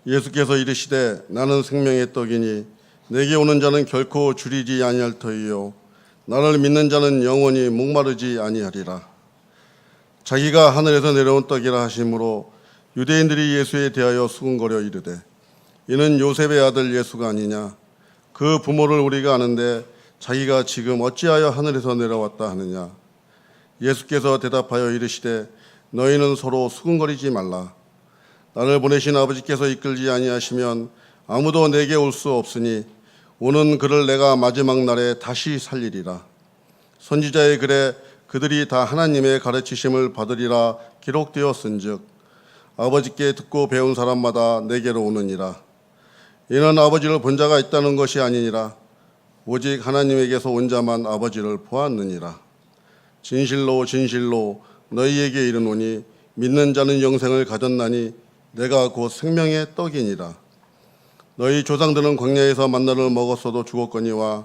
예수께서 이르시되 나는 생명의 떡이니 내게 오는 자는 결코 줄이지 아니할 터이요 나를 믿는 자는 영원히 목마르지 아니하리라. 자기가 하늘에서 내려온 떡이라 하심으로 유대인들이 예수에 대하여 수군거려 이르되 이는 요셉의 아들 예수가 아니냐. 그 부모를 우리가 아는데 자기가 지금 어찌하여 하늘에서 내려왔다 하느냐. 예수께서 대답하여 이르시되 너희는 서로 수군거리지 말라. 나를 보내신 아버지께서 이끌지 아니하시면 아무도 내게 올 수 없으니 오는 그를 내가 마지막 날에 다시 살리리라. 선지자의 글에 그들이 다 하나님의 가르치심을 받으리라 기록되었은즉 아버지께 듣고 배운 사람마다 내게로 오느니라. 이는 아버지를 본 자가 있다는 것이 아니니라. 오직 하나님에게서 온 자만 아버지를 보았느니라. 진실로 진실로 너희에게 이르노니 믿는 자는 영생을 가졌나니 내가 곧 생명의 떡이니라. 너희 조상들은 광야에서 만나를 먹었어도 죽었거니와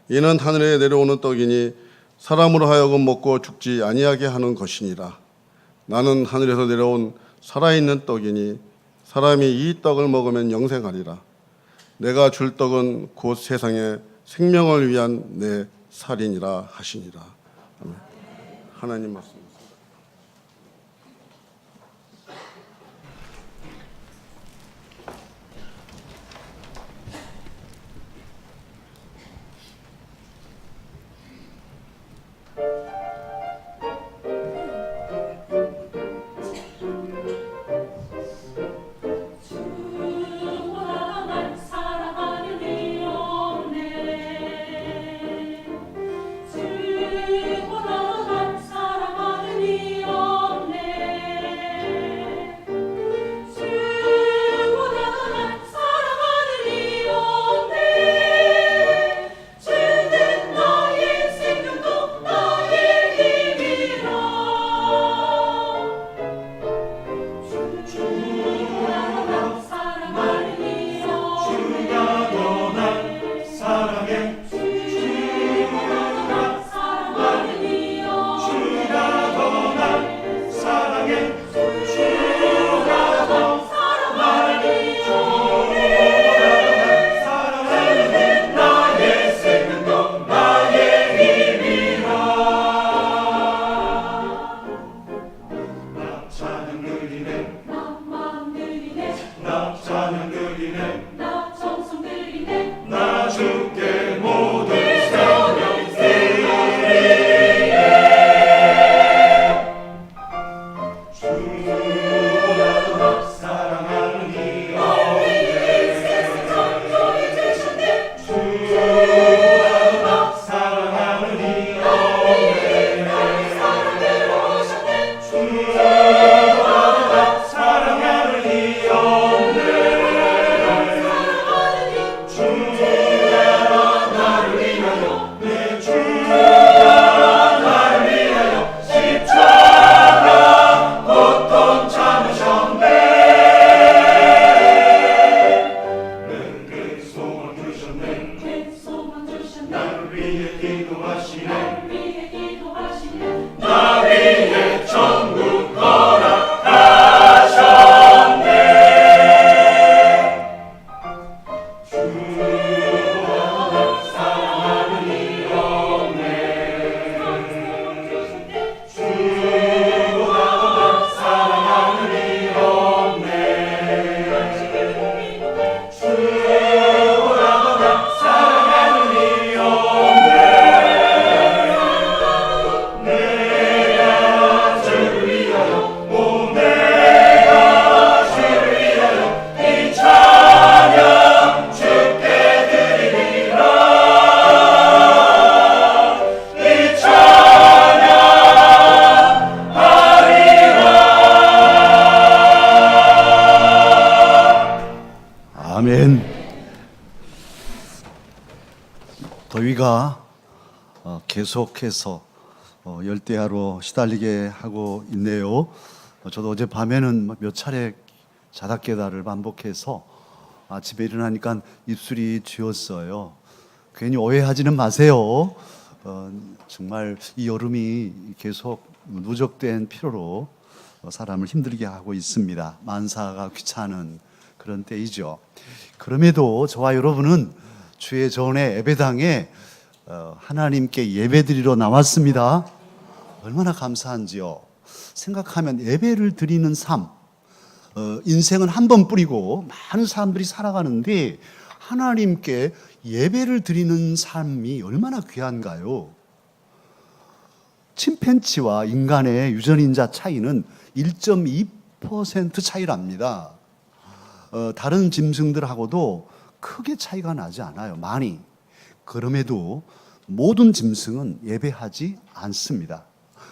이는 하늘에 내려오는 떡이니 사람으로 하여금 먹고 죽지 아니하게 하는 것이니라. 나는 하늘에서 내려온 살아있는 떡이니 사람이 이 떡을 먹으면 영생하리라. 내가 줄 떡은 곧 세상에 생명을 위한 내 살이니라 하시니라. 아멘. 하나님 말씀. 아멘. 더위가 계속해서 열대야로 시달리게 하고 있네요. 저도 어젯밤에는 몇 차례 자다 깨다를 반복해서 아침에 일어나니까 입술이 쥐었어요. 괜히 오해하지는 마세요. 정말 이 여름이 계속 누적된 피로로 사람을 힘들게 하고 있습니다. 만사가 귀찮은 그런 때이죠. 그럼에도 저와 여러분은 주의 전에 예배당에 하나님께 예배드리러 나왔습니다. 얼마나 감사한지요. 생각하면 예배를 드리는 삶, 인생은 한 번 뿌리고 많은 사람들이 살아가는데 하나님께 예배를 드리는 삶이 얼마나 귀한가요? 침팬지와 인간의 유전인자 차이는 1.2% 차이랍니다. 다른 짐승들하고도 크게 차이가 나지 않아요. 많이. 그럼에도 모든 짐승은 예배하지 않습니다.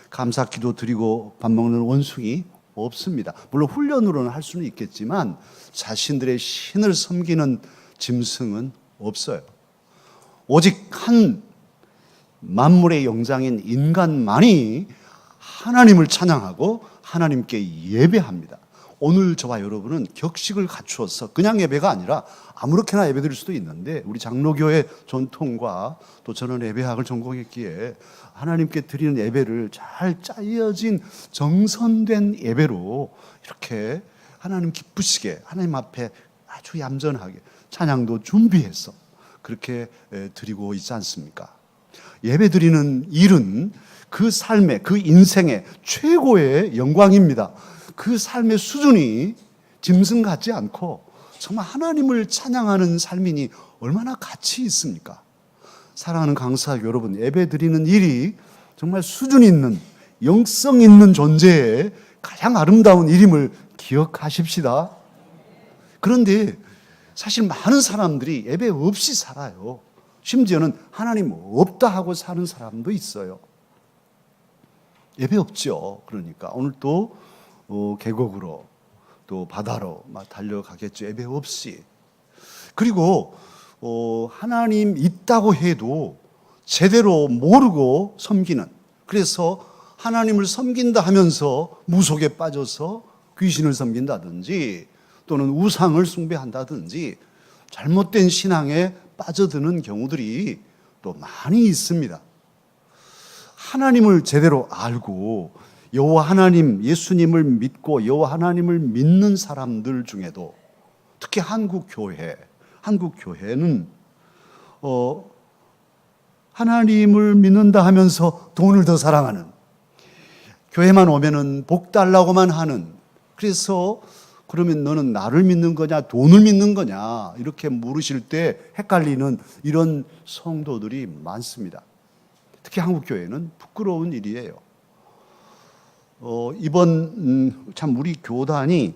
감사 기도 드리고 밥 먹는 원숭이 없습니다. 물론 훈련으로는 할 수는 있겠지만 자신들의 신을 섬기는 짐승은 없어요. 오직 한 만물의 영장인 인간만이 하나님을 찬양하고 하나님께 예배합니다. 오늘 저와 여러분은 격식을 갖추어서 그냥 예배가 아니라 아무렇게나 예배드릴 수도 있는데 우리 장로교의 전통과 또 저는 예배학을 전공했기에 하나님께 드리는 예배를 잘 짜여진 정선된 예배로 이렇게 하나님 기쁘시게 하나님 앞에 아주 얌전하게 찬양도 준비해서 그렇게 드리고 있지 않습니까? 예배 드리는 일은 그 삶의, 그 인생의 최고의 영광입니다. 그 삶의 수준이 짐승 같지 않고 정말 하나님을 찬양하는 삶이니 얼마나 가치 있습니까? 사랑하는 강사 여러분, 예배 드리는 일이 정말 수준 있는, 영성 있는 존재의 가장 아름다운 일임을 기억하십시다. 그런데 사실 많은 사람들이 예배 없이 살아요. 심지어는 하나님 없다 하고 사는 사람도 있어요. 예배 없죠. 그러니까 오늘 또 계곡으로 또 바다로 막 달려가겠죠. 예배 없이. 그리고 하나님 있다고 해도 제대로 모르고 섬기는, 그래서 하나님을 섬긴다 하면서 무속에 빠져서 귀신을 섬긴다든지 또는 우상을 숭배한다든지 잘못된 신앙에 빠져드는 경우들이 또 많이 있습니다. 하나님을 제대로 알고 여호와 하나님, 예수님을 믿고 여호와 하나님을 믿는 사람들 중에도 특히 한국 교회는 하나님을 믿는다 하면서 돈을 더 사랑하는, 교회만 오면은 복 달라고만 하는, 그래서 그러면 너는 나를 믿는 거냐 돈을 믿는 거냐 이렇게 물으실 때 헷갈리는 이런 성도들이 많습니다. 특히 한국 교회는 부끄러운 일이에요. 이번 참 우리 교단이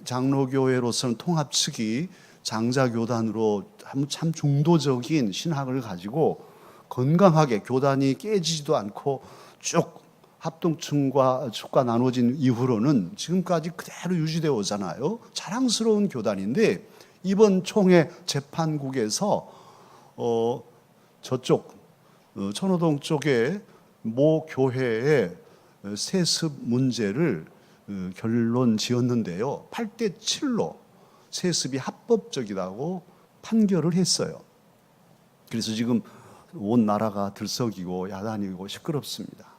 장로교회로서는 통합 측이 장자교단으로 참 중도적인 신학을 가지고 건강하게 교단이 깨지지도 않고 쭉 합동층과 축과 나눠진 이후로는 지금까지 그대로 유지되어 오잖아요. 자랑스러운 교단인데 이번 총회 재판국에서 저쪽 천호동 쪽에 모 교회의 세습 문제를 결론 지었는데요. 8대 7로 세습이 합법적이라고 판결을 했어요. 그래서 지금 온 나라가 들썩이고 야단이고 시끄럽습니다.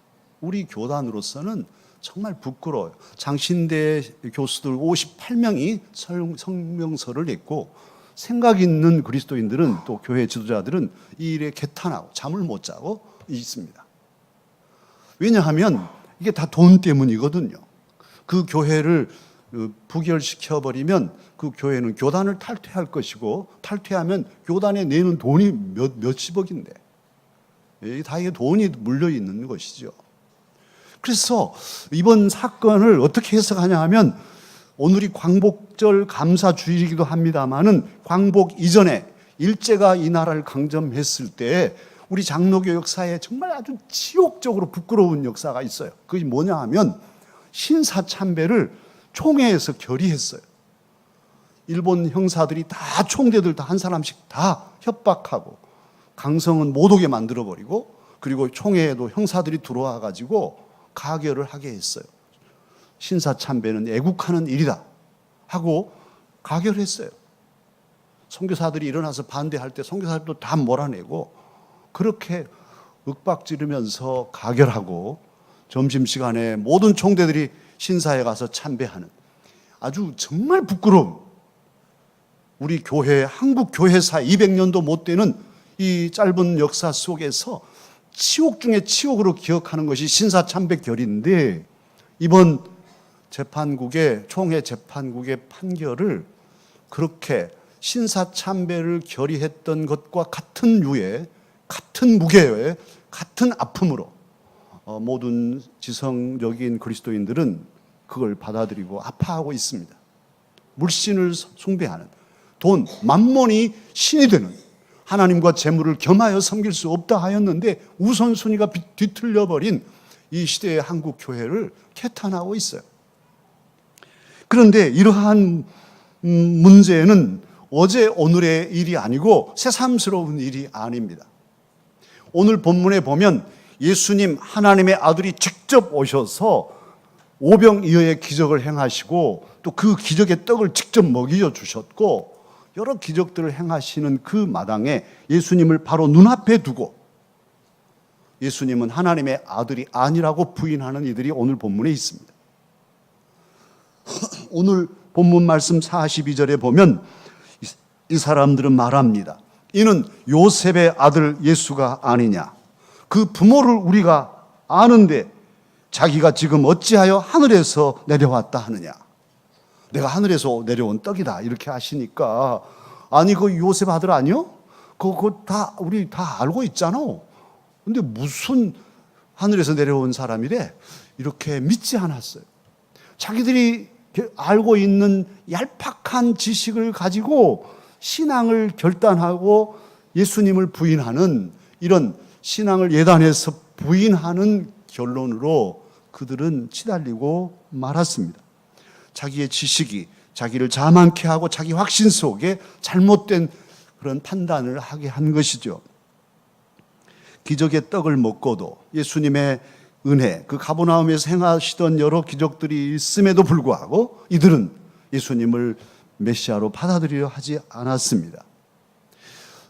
우리 교단으로서는 정말 부끄러워요. 장신대 교수들 58명이 성명서를 냈고 생각 있는 그리스도인들은 또 교회 지도자들은 이 일에 개탄하고 잠을 못 자고 있습니다. 왜냐하면 이게 다 돈 때문이거든요. 그 교회를 부결시켜버리면 그 교회는 교단을 탈퇴할 것이고 탈퇴하면 교단에 내는 돈이 몇십억인데 다 이게 돈이 물려있는 것이죠. 그래서 이번 사건을 어떻게 해석하냐 하면 오늘이 광복절 감사주일이기도 합니다마는 광복 이전에 일제가 이 나라를 강점했을 때 우리 장로교 역사에 정말 아주 지옥적으로 부끄러운 역사가 있어요. 그게 뭐냐 하면 신사참배를 총회에서 결의했어요. 일본 형사들이 다 총대들 다 한 사람씩 다 협박하고 강성은 못 오게 만들어버리고 그리고 총회에도 형사들이 들어와 가지고 가결을 하게 했어요. 신사참배는 애국하는 일이다 하고 가결했어요. 선교사들이 일어나서 반대할 때 선교사들도 다 몰아내고 그렇게 윽박지르면서 가결하고 점심시간에 모든 총대들이 신사에 가서 참배하는 아주 정말 부끄러운 우리 교회, 한국 교회사 200년도 못 되는 이 짧은 역사 속에서 치욕 중에 치욕으로 기억하는 것이 신사 참배결인데, 이번 재판국의 총회 재판국의 판결을 그렇게 신사 참배를 결의했던 것과 같은 유의, 같은 무게의, 같은 아픔으로 모든 지성적인 그리스도인들은 그걸 받아들이고 아파하고 있습니다. 물신을 숭배하는, 돈, 만몬이 신이 되는, 하나님과 재물을 겸하여 섬길 수 없다 하였는데 우선순위가 뒤틀려 버린 이 시대의 한국 교회를 개탄하고 있어요. 그런데 이러한 문제는 어제 오늘의 일이 아니고 새삼스러운 일이 아닙니다. 오늘 본문에 보면 예수님, 하나님의 아들이 직접 오셔서 오병이어의 기적을 행하시고 또 그 기적의 떡을 직접 먹여 주셨고 여러 기적들을 행하시는 그 마당에 예수님을 바로 눈앞에 두고 예수님은 하나님의 아들이 아니라고 부인하는 이들이 오늘 본문에 있습니다. 오늘 본문 말씀 42절에 보면 이 사람들은 말합니다. 이는 요셉의 아들 예수가 아니냐. 그 부모를 우리가 아는데 자기가 지금 어찌하여 하늘에서 내려왔다 하느냐. 내가 하늘에서 내려온 떡이다 이렇게 하시니까, 아니 그 요셉 아들 아니요? 그거 다 우리 다 알고 있잖아. 근데 무슨 하늘에서 내려온 사람이래? 이렇게 믿지 않았어요. 자기들이 알고 있는 얄팍한 지식을 가지고 신앙을 결단하고 예수님을 부인하는, 이런 신앙을 예단해서 부인하는 결론으로 그들은 치달리고 말았습니다. 자기의 지식이 자기를 자만케 하고 자기 확신 속에 잘못된 그런 판단을 하게 한 것이죠. 기적의 떡을 먹고도 예수님의 은혜, 그 가버나움에서 행하시던 여러 기적들이 있음에도 불구하고 이들은 예수님을 메시아로 받아들이려 하지 않았습니다.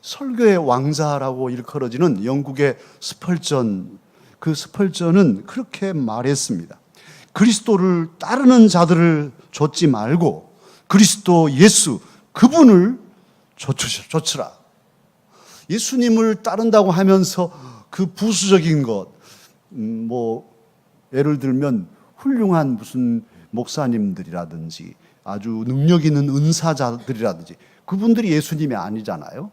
설교의 왕자라고 일컬어지는 영국의 스펄전, 그 스펄전은 그렇게 말했습니다. 그리스도를 따르는 자들을 좇지 말고 그리스도 예수, 그분을 좇으라. 예수님을 따른다고 하면서 그 부수적인 것, 예를 들면 훌륭한 무슨 목사님들이라든지 아주 능력 있는 은사자들이라든지 그분들이 예수님이 아니잖아요.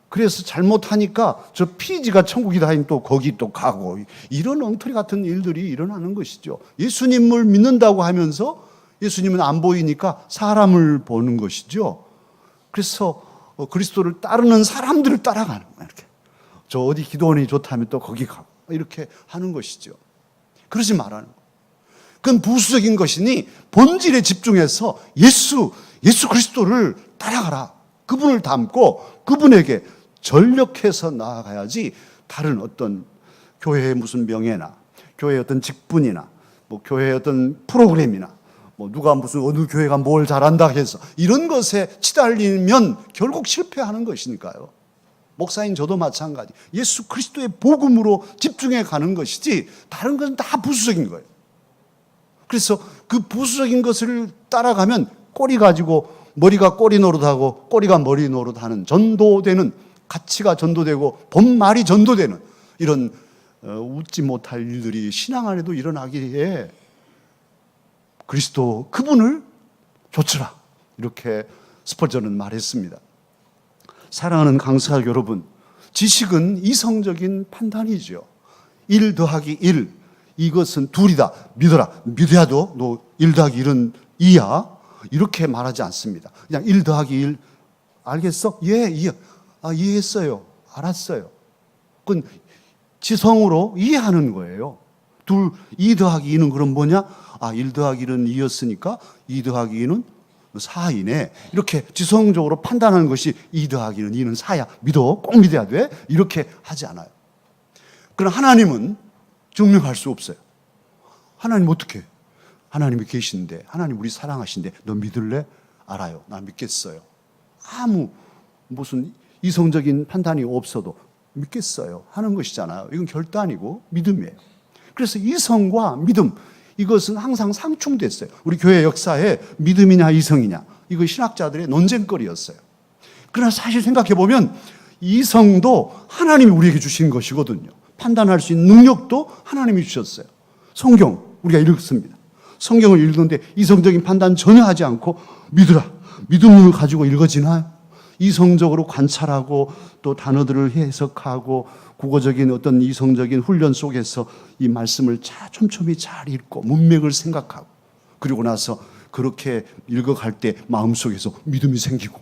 그래서 잘못하니까 저 피지가 천국이다 하니 또 거기 또 가고, 이런 엉터리 같은 일들이 일어나는 것이죠. 예수님을 믿는다고 하면서 예수님은 안 보이니까 사람을 보는 것이죠. 그래서 그리스도를 따르는 사람들을 따라가는 거예요. 이렇게 저 어디 기도원이 좋다면 또 거기 가고 이렇게 하는 것이죠. 그러지 말라는 거예요. 그건 부수적인 것이니 본질에 집중해서 예수 그리스도를 따라가라. 그분을 닮고 그분에게 전력해서 나아가야지, 다른 어떤 교회의 무슨 명예나 교회의 어떤 직분이나 교회의 어떤 프로그램이나 누가 무슨 어느 교회가 뭘 잘한다 해서 이런 것에 치달리면 결국 실패하는 것이니까요. 목사인 저도 마찬가지. 예수 그리스도의 복음으로 집중해 가는 것이지 다른 것은 다 부수적인 거예요. 그래서 그 부수적인 것을 따라가면 꼬리 가지고 머리가 꼬리 노릇하고 꼬리가 머리 노릇하는, 전도되는, 가치가 전도되고 본말이 전도되는 이런 웃지 못할 일들이 신앙 안에도 일어나기에 그리스도 그분을 좇으라, 이렇게 스펄전은 말했습니다. 사랑하는 강사 여러분, 지식은 이성적인 판단이죠. 1 더하기 1, 이것은 둘이다, 믿어라. 믿어야도 너 1 더하기 1은 2야, 이렇게 말하지 않습니다. 그냥 1 더하기 1 알겠어? 예, 이해했어요. 알았어요. 그건 지성으로 이해하는 거예요. 2 더하기 2는 그럼 뭐냐? 1 더하기 1은 2였으니까 2 더하기 2는 4이네. 이렇게 지성적으로 판단하는 것이 2 더하기 2는 4야. 믿어. 꼭 믿어야 돼. 이렇게 하지 않아요. 그러나 하나님은 증명할 수 없어요. 하나님 어떻게? 하나님이 계신데, 하나님 우리 사랑하신데 너 믿을래? 알아요. 나 믿겠어요. 아무 무슨 이성적인 판단이 없어도 믿겠어요 하는 것이잖아요. 이건 결단이고 믿음이에요. 그래서 이성과 믿음, 이것은 항상 상충됐어요. 우리 교회 역사에 믿음이냐 이성이냐, 이거 신학자들의 논쟁거리였어요. 그러나 사실 생각해 보면 이성도 하나님이 우리에게 주신 것이거든요. 판단할 수 있는 능력도 하나님이 주셨어요. 성경 우리가 읽습니다. 성경을 읽는데 이성적인 판단 전혀 하지 않고 믿으라, 믿음을 가지고 읽어지나요? 이성적으로 관찰하고 또 단어들을 해석하고 국어적인 어떤 이성적인 훈련 속에서 이 말씀을 촘촘히 잘 읽고 문맥을 생각하고 그리고 나서 그렇게 읽어갈 때 마음속에서 믿음이 생기고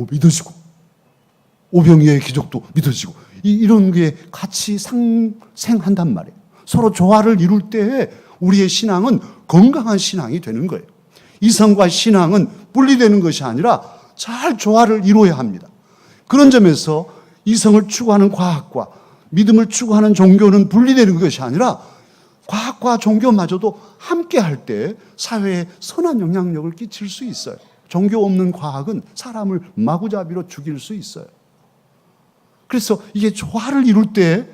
믿어지고 오병이어의 기적도 믿어지고 이런 게 같이 상생한단 말이에요. 서로 조화를 이룰 때에 우리의 신앙은 건강한 신앙이 되는 거예요. 이성과 신앙은 분리되는 것이 아니라 잘 조화를 이루어야 합니다. 그런 점에서 이성을 추구하는 과학과 믿음을 추구하는 종교는 분리되는 것이 아니라 과학과 종교마저도 함께 할 때 사회에 선한 영향력을 끼칠 수 있어요. 종교 없는 과학은 사람을 마구잡이로 죽일 수 있어요. 그래서 이게 조화를 이룰 때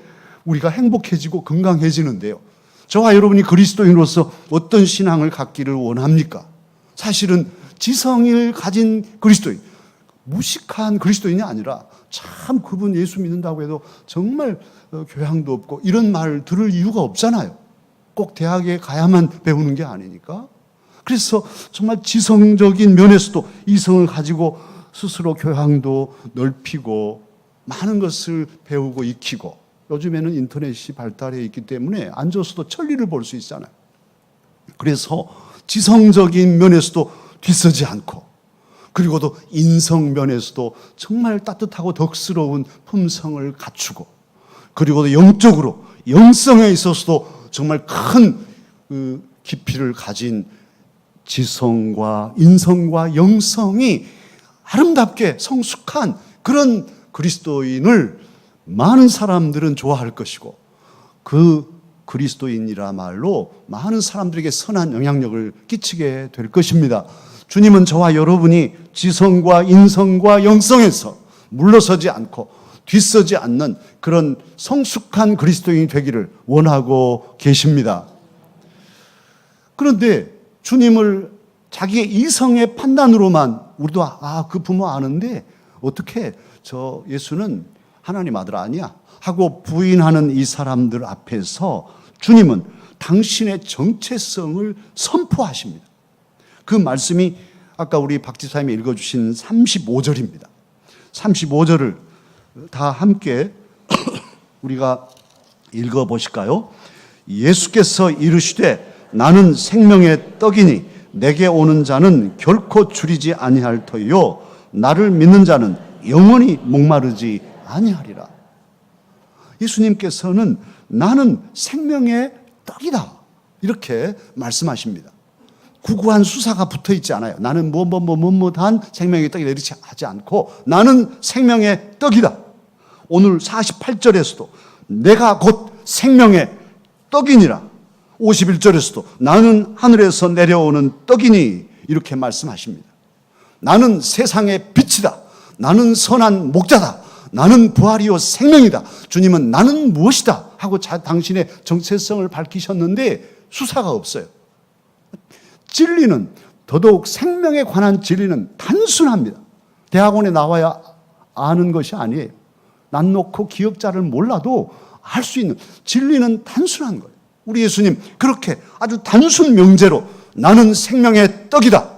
우리가 행복해지고 건강해지는데요. 저와 여러분이 그리스도인으로서 어떤 신앙을 갖기를 원합니까? 사실은 지성을 가진 그리스도인, 무식한 그리스도인이 아니라 참 그분 예수 믿는다고 해도 정말 교양도 없고 이런 말 들을 이유가 없잖아요. 꼭 대학에 가야만 배우는 게 아니니까. 그래서 정말 지성적인 면에서도 이성을 가지고 스스로 교양도 넓히고 많은 것을 배우고 익히고 요즘에는 인터넷이 발달해 있기 때문에 앉아서도 천리를 볼 수 있잖아요. 그래서 지성적인 면에서도 뒤서지 않고 그리고도 인성 면에서도 정말 따뜻하고 덕스러운 품성을 갖추고 그리고도 영적으로 영성에 있어서도 정말 큰 깊이를 가진 지성과 인성과 영성이 아름답게 성숙한 그런 그리스도인을 많은 사람들은 좋아할 것이고 그 그리스도인이라 말로 많은 사람들에게 선한 영향력을 끼치게 될 것입니다. 주님은 저와 여러분이 지성과 인성과 영성에서 물러서지 않고 뒤서지 않는 그런 성숙한 그리스도인이 되기를 원하고 계십니다. 그런데 주님을 자기의 이성의 판단으로만 우리도 그 부모 아는데 어떻게 저 예수는 하나님 아들 아니야 하고 부인하는 이 사람들 앞에서 주님은 당신의 정체성을 선포하십니다. 그 말씀이 아까 우리 박 지사님이 읽어주신 35절입니다. 35절을 다 함께 우리가 읽어보실까요? 예수께서 이르시되 나는 생명의 떡이니 내게 오는 자는 결코 줄이지 아니할 터이요 나를 믿는 자는 영원히 목마르지 아니하리라. 예수님께서는 나는 생명의 떡이다 이렇게 말씀하십니다. 구구한 수사가 붙어 있지 않아요. 나는 뭐뭐한 생명의 떡이다 이렇게 하지 않고 나는 생명의 떡이다. 오늘 48절에서도 내가 곧 생명의 떡이니라. 51절에서도 나는 하늘에서 내려오는 떡이니 이렇게 말씀하십니다. 나는 세상의 빛이다. 나는 선한 목자다. 나는 부활이요 생명이다. 주님은 나는 무엇이다 하고 당신의 정체성을 밝히셨는데 수사가 없어요. 진리는 더더욱 생명에 관한 진리는 단순합니다. 대학원에 나와야 아는 것이 아니에요. 난 놓고 기억자를 몰라도 알 수 있는 진리는 단순한 거예요. 우리 예수님 그렇게 아주 단순 명제로 나는 생명의 떡이다.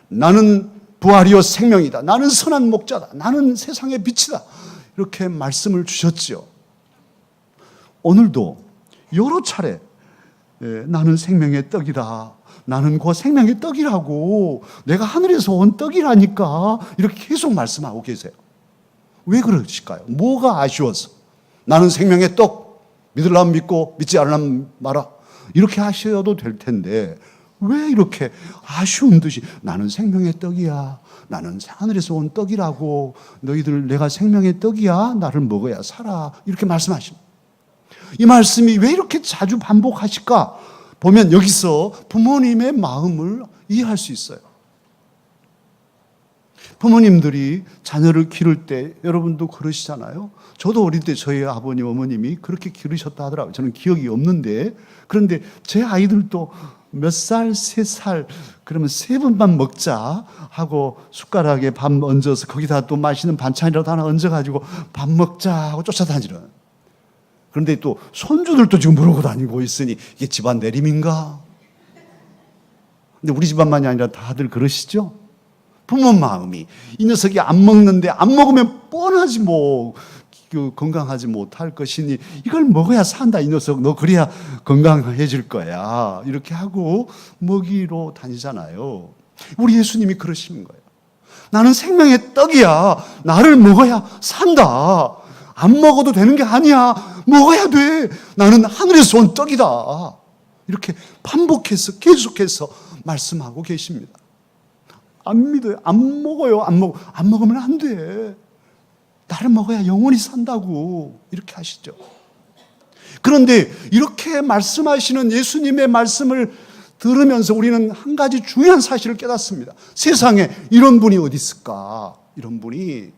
나는 부활이요 생명이다. 나는 선한 목자다. 나는 세상의 빛이다. 이렇게 말씀을 주셨지요. 오늘도 여러 차례 나는 생명의 떡이다. 나는 그 생명의 떡이라고 내가 하늘에서 온 떡이라니까 이렇게 계속 말씀하고 계세요. 왜 그러실까요? 뭐가 아쉬워서 나는 생명의 떡 믿으려면 믿고 믿지 않으려면 말아 이렇게 하셔도 될 텐데 왜 이렇게 아쉬운 듯이 나는 생명의 떡이야. 나는 하늘에서 온 떡이라고 너희들 내가 생명의 떡이야. 나를 먹어야 살아. 이렇게 말씀하십니다. 이 말씀이 왜 이렇게 자주 반복하실까? 보면 여기서 부모님의 마음을 이해할 수 있어요. 부모님들이 자녀를 기를 때 여러분도 그러시잖아요. 저도 어릴 때 저희 아버님 어머님이 그렇게 기르셨다 하더라고요. 저는 기억이 없는데 그런데 제 아이들도 몇 살, 3살, 그러면 3번만 먹자 하고 숟가락에 밥 얹어서 거기다 또 맛있는 반찬이라도 하나 얹어가지고 밥 먹자 하고 쫓아다니는. 그런데 또 손주들도 지금 모르고 다니고 있으니 이게 집안 내림인가? 근데 우리 집안만이 아니라 다들 그러시죠? 부모 마음이 이 녀석이 안 먹는데 안 먹으면 뻔하지 뭐 건강하지 못할 것이니 이걸 먹어야 산다. 이 녀석 너 그래야 건강해질 거야. 이렇게 하고 먹이로 다니잖아요. 우리 예수님이 그러시는 거예요. 나는 생명의 떡이야. 나를 먹어야 산다. 안 먹어도 되는 게 아니야. 먹어야 돼. 나는 하늘에서 온 떡이다. 이렇게 반복해서 계속해서 말씀하고 계십니다. 안 믿어요. 안 먹어요. 안 먹으면 안 돼. 나를 먹어야 영원히 산다고 이렇게 하시죠. 그런데 이렇게 말씀하시는 예수님의 말씀을 들으면서 우리는 한 가지 중요한 사실을 깨닫습니다. 세상에 이런 분이 어디 있을까? 이런 분이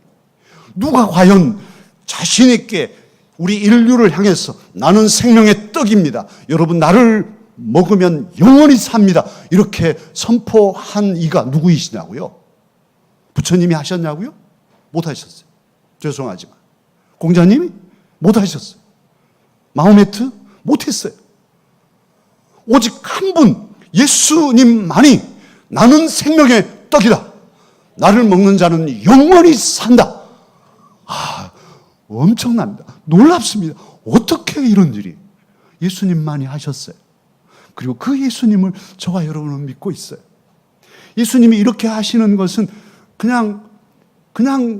누가 과연 자신 있게 우리 인류를 향해서 나는 생명의 떡입니다. 여러분 나를 먹으면 영원히 삽니다. 이렇게 선포한 이가 누구이시냐고요? 부처님이 하셨냐고요? 못 하셨어요. 죄송하지만 공자님이 못하셨어요. 마호메트 못했어요. 오직 한 분 예수님만이 나는 생명의 떡이다. 나를 먹는 자는 영원히 산다. 엄청납니다. 놀랍습니다. 어떻게 이런 일이 예수님만이 하셨어요. 그리고 그 예수님을 저와 여러분은 믿고 있어요. 예수님이 이렇게 하시는 것은 그냥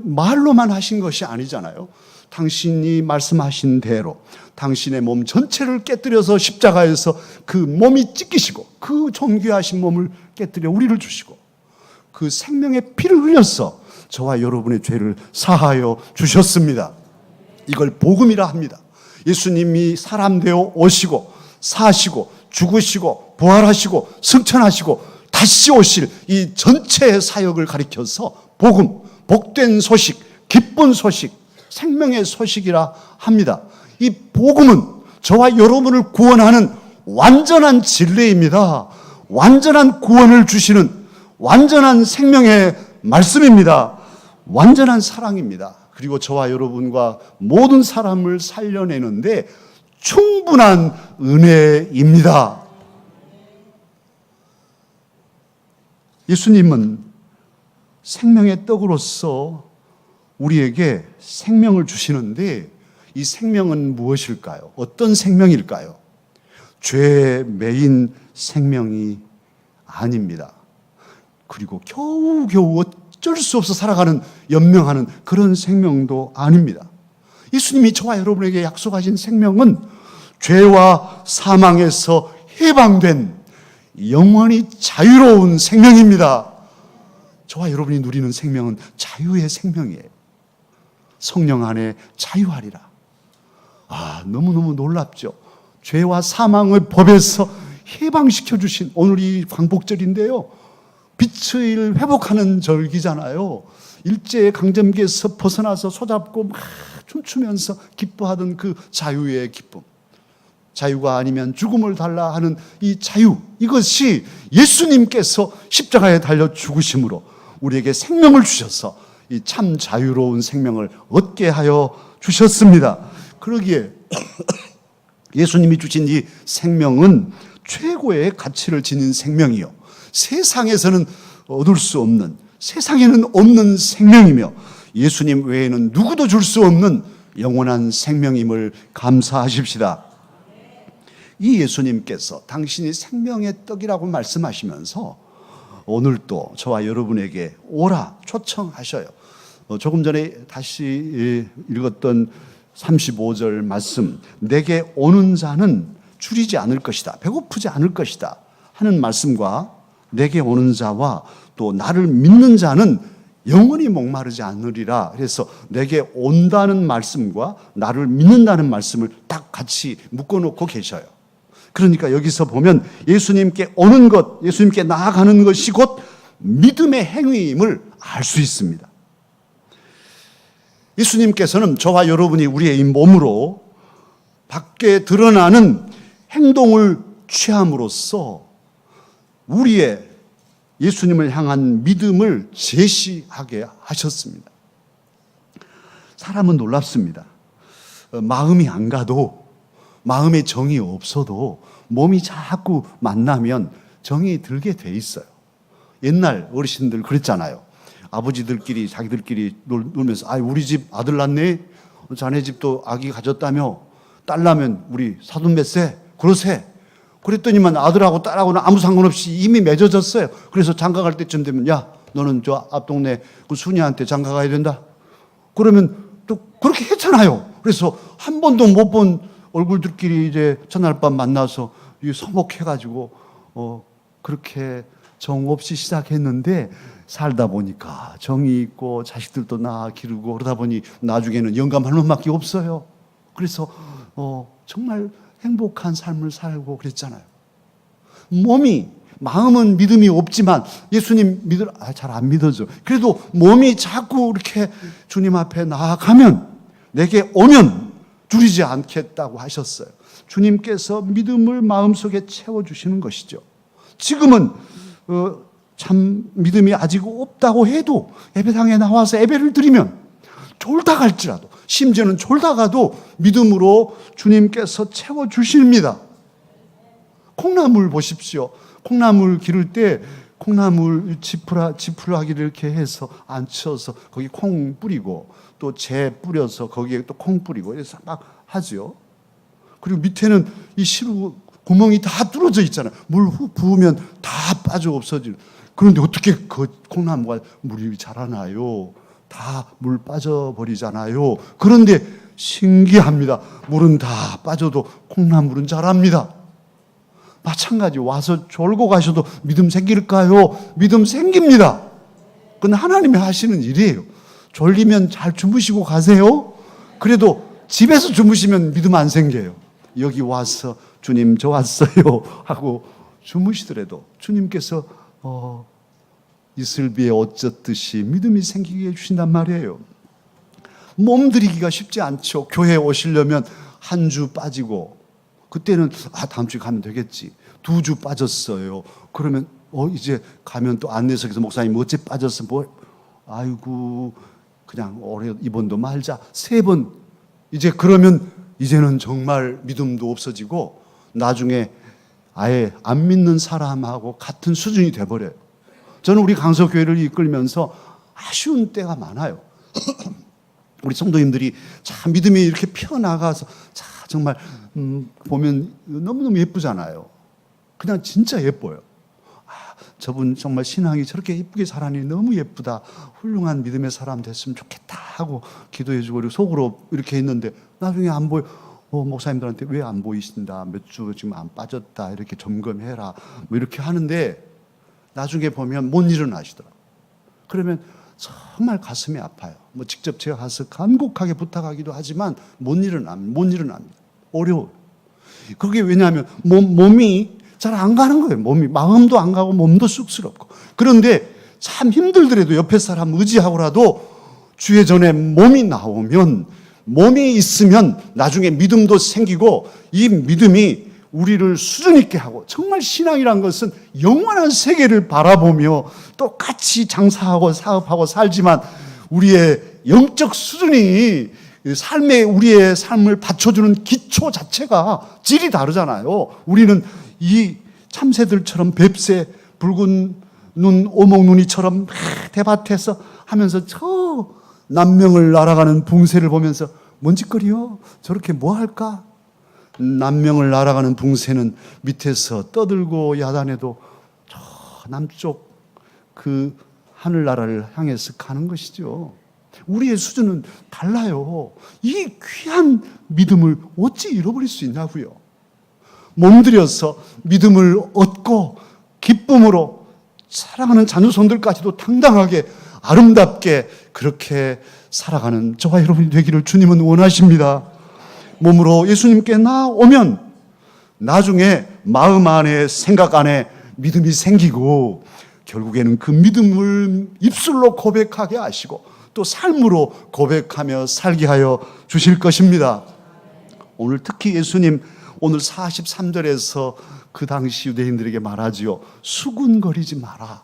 말로만 하신 것이 아니잖아요. 당신이 말씀하신 대로 당신의 몸 전체를 깨뜨려서 십자가에서 그 몸이 찢기시고 그 존귀하신 몸을 깨뜨려 우리를 주시고 그 생명의 피를 흘려서 저와 여러분의 죄를 사하여 주셨습니다. 이걸 복음이라 합니다. 예수님이 사람 되어 오시고 사시고 죽으시고 부활하시고 승천하시고 다시 오실 이 전체 사역을 가리켜서 복음, 복된 소식, 기쁜 소식, 생명의 소식이라 합니다. 이 복음은 저와 여러분을 구원하는 완전한 진리입니다. 완전한 구원을 주시는 완전한 생명의 말씀입니다. 완전한 사랑입니다. 그리고 저와 여러분과 모든 사람을 살려내는데 충분한 은혜입니다. 예수님은 생명의 떡으로서 우리에게 생명을 주시는데 이 생명은 무엇일까요? 어떤 생명일까요? 죄에 매인 생명이 아닙니다. 그리고 겨우겨우 어쩔 수 없어 살아가는 연명하는 그런 생명도 아닙니다. 예수님이 저와 여러분에게 약속하신 생명은 죄와 사망에서 해방된 영원히 자유로운 생명입니다. 저와 여러분이 누리는 생명은 자유의 생명이에요. 성령 안에 자유하리라. 너무너무 놀랍죠. 죄와 사망의 법에서 해방시켜 주신 오늘 이 광복절인데요. 빛을 회복하는 절기잖아요. 일제의 강점기에서 벗어나서 손잡고 막 춤추면서 기뻐하던 그 자유의 기쁨. 자유가 아니면 죽음을 달라 하는 이 자유, 이것이 예수님께서 십자가에 달려 죽으심으로 우리에게 생명을 주셔서 이 참 자유로운 생명을 얻게 하여 주셨습니다. 그러기에 예수님이 주신 이 생명은 최고의 가치를 지닌 생명이요, 세상에서는 얻을 수 없는, 세상에는 없는 생명이며 예수님 외에는 누구도 줄 수 없는 영원한 생명임을 감사하십시다. 이 예수님께서 당신이 생명의 떡이라고 말씀하시면서 오늘 또 저와 여러분에게 오라 초청하셔요. 조금 전에 다시 읽었던 35절 말씀, 내게 오는 자는 줄이지 않을 것이다, 배고프지 않을 것이다 하는 말씀과 내게 오는 자와 또 나를 믿는 자는 영원히 목마르지 않으리라. 그래서 내게 온다는 말씀과 나를 믿는다는 말씀을 딱 같이 묶어놓고 계셔요. 그러니까 여기서 보면 예수님께 오는 것, 예수님께 나아가는 것이 곧 믿음의 행위임을 알 수 있습니다. 예수님께서는 저와 여러분이 우리의 이 몸으로 밖에 드러나는 행동을 취함으로써 우리의 예수님을 향한 믿음을 제시하게 하셨습니다. 사람은 놀랍습니다. 마음이 안 가도, 마음에 정이 없어도 몸이 자꾸 만나면 정이 들게 돼 있어요. 옛날 어르신들 그랬잖아요. 아버지들끼리 자기들끼리 놀면서 우리 집 아들 낳네? 자네 집도 아기 가졌다며? 딸 나면 우리 사돈 몇세? 그러세? 그랬더니만 아들하고 딸하고는 아무 상관없이 이미 맺어졌어요. 그래서 장가 갈 때쯤 되면 야 너는 저 앞동네 그 순이한테 장가 가야 된다. 그러면 또 그렇게 했잖아요. 그래서 한 번도 못 본 얼굴들끼리 이제 첫날 밤 만나서 서먹해가지고 그렇게 정 없이 시작했는데 살다 보니까 정이 있고 자식들도 낳아 기르고 그러다 보니 나중에는 영감할 놈밖에 없어요. 그래서 정말 행복한 삶을 살고 그랬잖아요. 마음은 믿음이 없지만 예수님 잘 안 믿어져. 그래도 몸이 자꾸 이렇게 주님 앞에 나아가면 내게 오면 줄이지 않겠다고 하셨어요. 주님께서 믿음을 마음속에 채워주시는 것이죠. 지금은 참 믿음이 아직 없다고 해도 예배당에 나와서 예배를 드리면 졸다 갈지라도, 심지어는 졸다 가도 믿음으로 주님께서 채워주십니다. 콩나물 보십시오. 콩나물 기를 때 콩나물 지푸라기를 이렇게 해서 앉혀서 거기 콩 뿌리고 또 재 뿌려서 거기에 또 콩 뿌리고 이래서 막 하죠. 그리고 밑에는 이 시루 구멍이 다 뚫어져 있잖아요. 물 훅 부으면 다 빠져 없어지는. 그런데 어떻게 그 콩나무가 물이 자라나요? 다 물 빠져버리잖아요. 그런데 신기합니다. 물은 다 빠져도 콩나물은 자랍니다. 마찬가지 와서 졸고 가셔도 믿음 생길까요? 믿음 생깁니다. 그건 하나님이 하시는 일이에요. 졸리면 잘 주무시고 가세요. 그래도 집에서 주무시면 믿음 안 생겨요. 여기 와서 주님 저 왔어요 하고 주무시더라도 주님께서 이슬비에 어쩌듯이 믿음이 생기게 해주신단 말이에요. 몸들이기가 쉽지 않죠. 교회에 오시려면 한 주 빠지고 그때는 다음 주에 가면 되겠지. 2주 빠졌어요. 그러면 이제 가면 또 안내석에서 목사님 어째 빠졌어? 아이고 그냥 올해 이번도 말자. 3번 이제 그러면 이제는 정말 믿음도 없어지고 나중에 아예 안 믿는 사람하고 같은 수준이 돼버려요. 저는 우리 강서교회를 이끌면서 아쉬운 때가 많아요. 우리 성도님들이 참 믿음이 이렇게 피어나가서 정말 보면 너무너무 예쁘잖아요. 그냥 진짜 예뻐요. 저분 정말 신앙이 저렇게 예쁘게 살아니 너무 예쁘다. 훌륭한 믿음의 사람 됐으면 좋겠다 하고 기도해주고 그리고 속으로 이렇게 했는데 나중에 안 보여. 목사님들한테 왜 안 보이신다. 몇 주 지금 안 빠졌다. 이렇게 점검해라. 뭐 이렇게 하는데 나중에 보면 못 일어나시더라고요. 그러면 정말 가슴이 아파요. 직접 제가 가서 간곡하게 부탁하기도 하지만 못 일어납니다. 어려워요. 그게 왜냐하면 몸이 잘 안 가는 거예요. 마음도 안 가고 몸도 쑥스럽고. 그런데 참 힘들더라도 옆에 사람 의지하고라도 주의 전에 몸이 나오면 몸이 있으면 나중에 믿음도 생기고 이 믿음이 우리를 수준 있게 하고 정말 신앙이란 것은 영원한 세계를 바라보며 똑같이 장사하고 사업하고 살지만 우리의 영적 수준이 우리의 삶을 받쳐주는 기초 자체가 질이 다르잖아요. 우리는 이 참새들처럼 뱁새 붉은 눈 오목눈이처럼 대밭에서 하면서 저 남명을 날아가는 붕새를 보면서 뭔 짓거리요? 저렇게 뭐 할까? 남명을 날아가는 붕새는 밑에서 떠들고 야단해도 저 남쪽 그 하늘나라를 향해서 가는 것이죠. 우리의 수준은 달라요. 이 귀한 믿음을 어찌 잃어버릴 수 있냐고요. 몸들여서 믿음을 얻고 기쁨으로 사랑하는 자녀손들까지도 당당하게 아름답게 그렇게 살아가는 저와 여러분이 되기를 주님은 원하십니다. 몸으로 예수님께 나오면 나중에 마음 안에 생각 안에 믿음이 생기고 결국에는 그 믿음을 입술로 고백하게 하시고 또 삶으로 고백하며 살게 하여 주실 것입니다. 오늘 특히 예수님 오늘 43절에서 그 당시 유대인들에게 말하지요. 수군거리지 마라.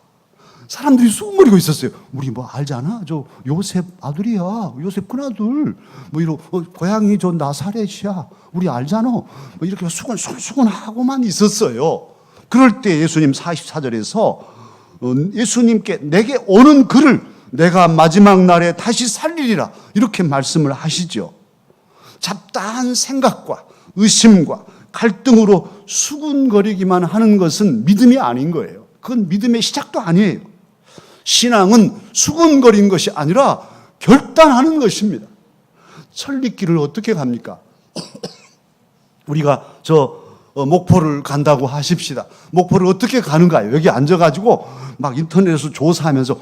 사람들이 수군거리고 있었어요. 우리 뭐 알잖아. 저 요셉 아들이야. 요셉 큰아들. 뭐 이런 고향이 저 나사렛이야. 우리 알잖아. 뭐 이렇게 수군하고만 있었어요. 그럴 때 예수님 44절에서 예수님께 내게 오는 그를 내가 마지막 날에 다시 살리리라. 이렇게 말씀을 하시죠. 잡다한 생각과 의심과 갈등으로 수군거리기만 하는 것은 믿음이 아닌 거예요. 그건 믿음의 시작도 아니에요. 신앙은 수군거리는 것이 아니라 결단하는 것입니다. 천리길을 어떻게 갑니까? 우리가 목포를 간다고 하십시다. 목포를 어떻게 가는가요? 여기 앉아가지고 막 인터넷에서 조사하면서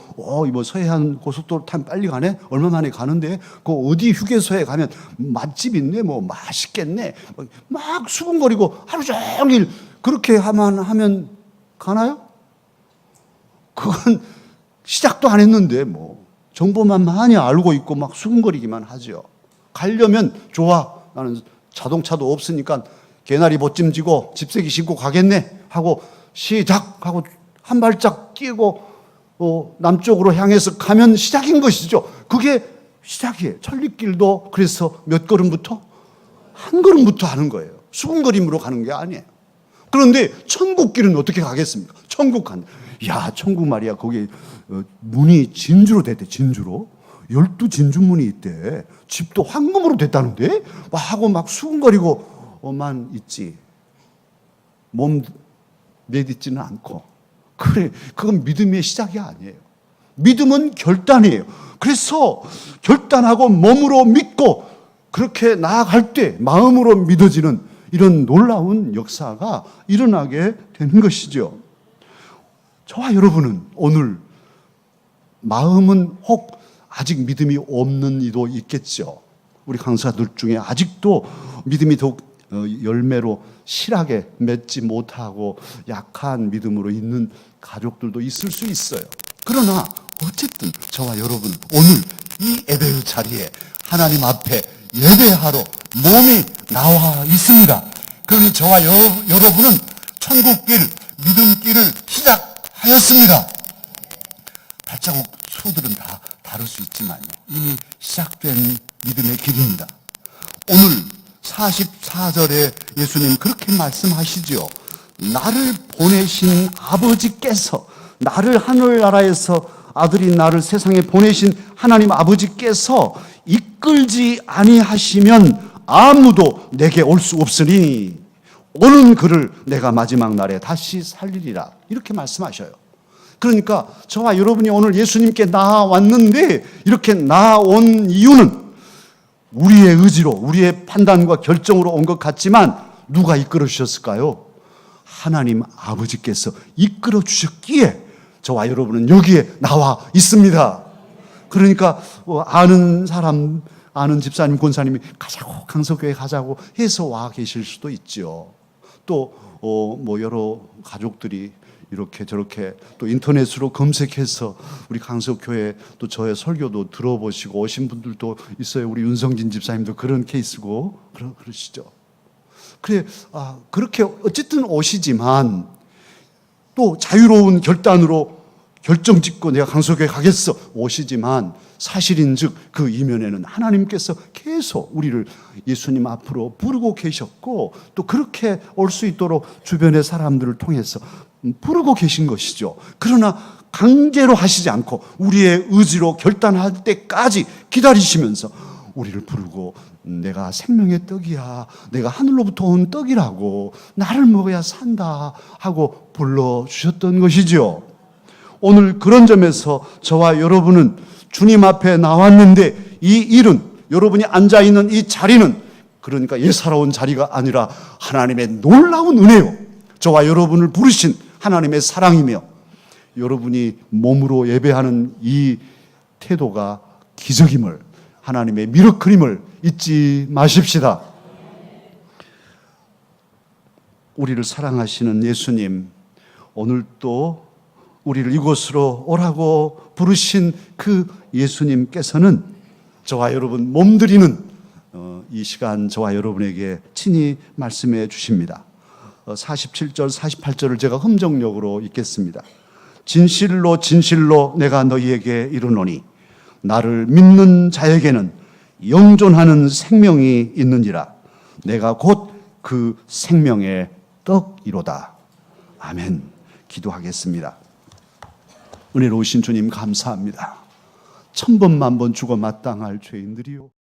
이거 서해안 고속도로 타면 빨리 가네? 얼마 만에 가는데? 그 어디 휴게소에 가면 맛집 있네? 뭐 맛있겠네? 막 수군거리고 하루 종일 그렇게 하면 가나요? 그건 시작도 안 했는데 뭐 정보만 많이 알고 있고 막 수군거리기만 하죠. 가려면 좋아. 나는 자동차도 없으니까 개나리 보찜지고 집세기 신고 가겠네 하고 시작하고 한 발짝 뛰고 남쪽으로 향해서 가면 시작인 것이죠. 그게 시작이에요. 천리길도 그래서 몇 걸음부터? 한 걸음부터 하는 거예요. 수군거림으로 가는 게 아니에요. 그런데 천국길은 어떻게 가겠습니까? 천국 간다. 야, 천국 말이야. 거기 문이 진주로 됐대. 진주로. 12진주문이 있대. 집도 황금으로 됐다는데? 하고 막 수군거리고만 있지. 몸 내딛지는 않고. 그래, 그건 믿음의 시작이 아니에요. 믿음은 결단이에요. 그래서 결단하고 몸으로 믿고 그렇게 나아갈 때 마음으로 믿어지는 이런 놀라운 역사가 일어나게 되는 것이죠. 저와 여러분은 오늘 마음은 혹 아직 믿음이 없는 이도 있겠죠. 우리 강사들 중에 아직도 믿음이 더욱 열매로 실하게 맺지 못하고 약한 믿음으로 있는 가족들도 있을 수 있어요. 그러나 어쨌든 저와 여러분 오늘 이 예배의 자리에 하나님 앞에 예배하러 몸이 나와 있습니다. 그러니 저와 여러분은 천국길, 믿음길을 시작하였습니다. 발자국 수들은 다 다를 수 있지만요. 이미 시작된 믿음의 길입니다. 오늘 44절에 예수님 그렇게 말씀하시죠. 나를 보내신 아버지께서, 나를 하늘나라에서 아들인 나를 세상에 보내신 하나님 아버지께서 이끌지 아니하시면 아무도 내게 올 수 없으니 오는 그를 내가 마지막 날에 다시 살리리라. 이렇게 말씀하셔요. 그러니까 저와 여러분이 오늘 예수님께 나아왔는데 이렇게 나아온 이유는 우리의 의지로, 우리의 판단과 결정으로 온 것 같지만 누가 이끌어 주셨을까요? 하나님 아버지께서 이끌어 주셨기에 저와 여러분은 여기에 나와 있습니다. 그러니까 아는 사람, 아는 집사님, 권사님이 가자고, 강서교회 가자고 해서 와 계실 수도 있죠. 또 여러 가족들이 이렇게 저렇게 또 인터넷으로 검색해서 우리 강서교회 또 저의 설교도 들어보시고 오신 분들도 있어요. 우리 윤성진 집사님도 그런 케이스고 그러시죠. 그래, 그렇게 어쨌든 오시지만 또 자유로운 결단으로 결정 짓고 내가 강서교회 가겠어 오시지만 사실인즉 그 이면에는 하나님께서 계속 우리를 예수님 앞으로 부르고 계셨고 또 그렇게 올 수 있도록 주변의 사람들을 통해서 부르고 계신 것이죠. 그러나 강제로 하시지 않고 우리의 의지로 결단할 때까지 기다리시면서 우리를 부르고 내가 생명의 떡이야, 내가 하늘로부터 온 떡이라고, 나를 먹어야 산다 하고 불러주셨던 것이죠. 오늘 그런 점에서 저와 여러분은 주님 앞에 나왔는데 이 일은, 여러분이 앉아있는 이 자리는 그러니까 예사로운 자리가 아니라 하나님의 놀라운 은혜요, 저와 여러분을 부르신 하나님의 사랑이며 여러분이 몸으로 예배하는 이 태도가 기적임을, 하나님의 미러클임을 잊지 마십시다. 우리를 사랑하시는 예수님, 오늘 또 우리를 이곳으로 오라고 부르신 그 예수님께서는 저와 여러분 몸드리는 이 시간 저와 여러분에게 친히 말씀해 주십니다. 47절, 48절을 제가 흠정역으로 읽겠습니다. 진실로 진실로 내가 너희에게 이르노니 나를 믿는 자에게는 영존하는 생명이 있느니라. 내가 곧 그 생명의 떡이로다. 아멘. 기도하겠습니다. 은혜로우신 주님 감사합니다. 천번 만번 죽어 마땅할 죄인들이요